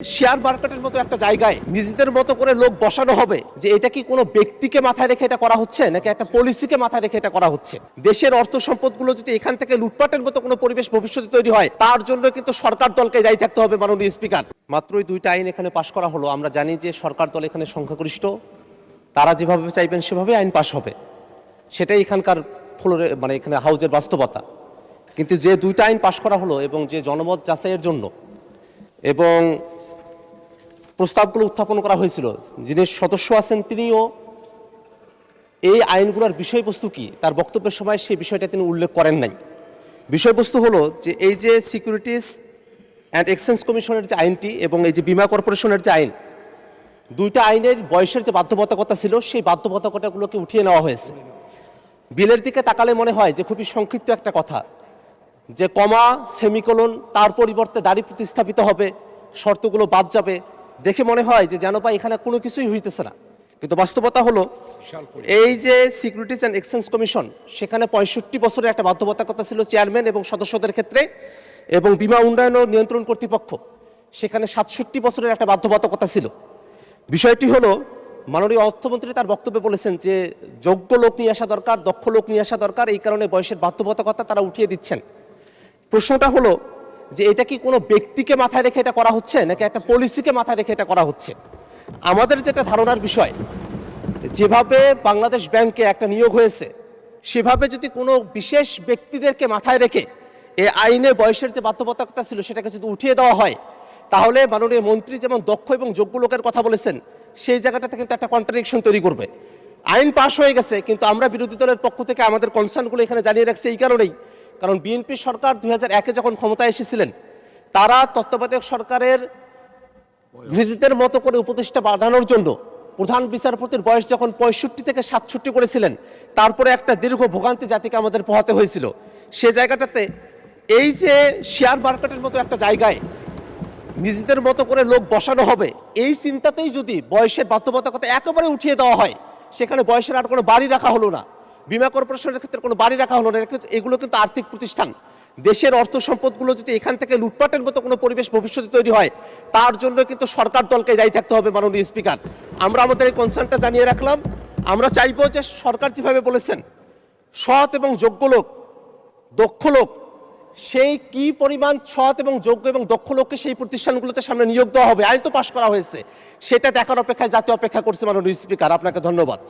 Share মার্কেটের মতো একটা জায়গায় নিজেদের মতো করে লোক বসানো হবে যে এটা কি কোনো ব্যক্তিকে মাথায় রেখে এটা করা হচ্ছে নাকি একটা পলিসিকে মাথায় রেখে এটা করা হচ্ছে। দেশের অর্থ সম্পদগুলো যদি এখান থেকে লুটপাটের মতো কোনো পরিবেশ ভবিষ্যতে তৈরি হয় তার জন্য কিন্তু সরকার দলকে দায়ী থাকতে হবে। মাননীয় স্পিকার, মাত্রই দুইটা আইন এখানে পাশ করা হলো। আমরা জানি যে সরকার দল এখানে সংখ্যাগরিষ্ঠ, তারা যেভাবে চাইবেন সেভাবে আইন পাশ হবে, সেটাই এখানকার ফ্লোরে মানে এখানে হাউজের বাস্তবতা। কিন্তু যে দুইটা আইন পাশ করা হলো এবং যে জনমত যাচাইয়ের জন্য এবং প্রস্তাবগুলো উত্থাপন করা হয়েছিল, যিনি সদস্য আছেন তিনিও এই আইনগুলোর বিষয়বস্তু কি তার বক্তব্যের সময় সেই বিষয়টা তিনি উল্লেখ করেন নাই। বিষয়বস্তু হলো যে এই যে সিকিউরিটিজ অ্যান্ড এক্সচেঞ্জ কমিশনের যে আইনটি এবং এই যে বীমা কর্পোরেশনের যে আইন, দুইটা আইনের বয়সের যে বাধ্যবাধকতা ছিল সেই বাধ্যবাধকতাগুলোকে উঠিয়ে নেওয়া হয়েছে। বিলের দিকে তাকালে মনে হয় যে খুবই সংক্ষিপ্ত একটা কথা, যে কমা সেমিকোলন তার পরিবর্তে দাড়ি প্রতিস্থাপিত হবে, শর্তগুলো বাদ যাবে, দেখে মনে হয় যে যেন বা এখানে কোনো কিছুই হইতেছে না। কিন্তু বাস্তবতা হলো এই যে সিকিউরিটিজ অ্যান্ড এক্সচেঞ্জ কমিশন, সেখানে 65 বছরের একটা বাধ্যবাধকতা ছিল চেয়ারম্যান এবং সদস্যদের ক্ষেত্রে, এবং বীমা উন্নয়ন ও নিয়ন্ত্রণ কর্তৃপক্ষ সেখানে 67 বছরের একটা বাধ্যবাধকতা ছিল। বিষয়টি হলো মাননীয় অর্থমন্ত্রী তার বক্তব্যে বলেছেন যে যোগ্য লোক নিয়ে আসা দরকার, দক্ষ লোক নিয়ে আসা দরকার, এই কারণে বয়সের বাধ্যবাধকতা তারা উঠিয়ে দিচ্ছেন। প্রশ্নটা হলো যে এটা কি কোনো ব্যক্তিকে মাথায় রেখে এটা করা হচ্ছে নাকি একটা পলিসিকে মাথায় রেখে এটা করা হচ্ছে। আমাদের যেটা ধারণার বিষয়, যেভাবে বাংলাদেশ ব্যাংকে একটা নিয়োগ হয়েছে সেভাবে যদি কোনো বিশেষ ব্যক্তিদেরকে মাথায় রেখে এই আইনে বয়সের যে বাধ্যবাধকতা ছিল সেটাকে যদি উঠিয়ে দেওয়া হয়, তাহলে মাননীয় মন্ত্রী যেমন দক্ষ এবং যোগ্য লোকের কথা বলেছেন সেই জায়গাটাতে কিন্তু একটা কন্ট্রাডিকশন তৈরি করবে। আইন পাশ হয়ে গেছে, কিন্তু আমরা বিরোধী দলের পক্ষ থেকে আমাদের কনসার্নগুলো এখানে জানিয়ে রাখছি এই কারণেই, কারণ বিএনপি সরকার 2001-এ যখন ক্ষমতায় এসেছিলেন তারা তত্ত্বাবধায়ক সরকারের নিজেদের মতো করে উপদেষ্টা বাড়ানোর জন্য প্রধান বিচারপতির বয়স যখন 65 থেকে 67 করেছিলেন, তারপরে একটা দীর্ঘ ভোগান্তি জাতিকে আমাদের পোহাতে হয়েছিল। সে জায়গাটাতে এই যে শেয়ার মার্কেটের মতো একটা জায়গায় নিজেদের মতো করে লোক বসানো হবে, এই চিন্তাতেই যদি বয়সের বাধ্যবাধকতা একেবারে উঠিয়ে দেওয়া হয়, সেখানে বয়সের আর কোনো বাড়ি রাখা হলো না, বীমা কর্পোরেশনের ক্ষেত্রে কোনো বাড়ি রাখা হলো না। এগুলো কিন্তু আর্থিক প্রতিষ্ঠান, দেশের অর্থ সম্পদগুলো যদি এখান থেকে লুটপাটের মতো কোনো পরিবেশ ভবিষ্যতে তৈরি হয় তার জন্য কিন্তু সরকার দলকে দায়ী থাকতে হবে। মাননীয় স্পিকার, আমরা আমাদের এই কনসার্নটা জানিয়ে রাখলাম। আমরা চাইবো যে সরকার যেভাবে বলেছেন সৎ এবং যোগ্য লোক, দক্ষ লোক, সেই কি পরিমাণ সৎ এবং যোগ্য এবং দক্ষ লোককে সেই প্রতিষ্ঠানগুলোতে সামনে নিয়োগ দেওয়া হবে, আইন তো পাশ করা হয়েছে, সেটা দেখার অপেক্ষায় জাতীয় অপেক্ষা করছে। মাননীয় স্পিকার, আপনাকে ধন্যবাদ।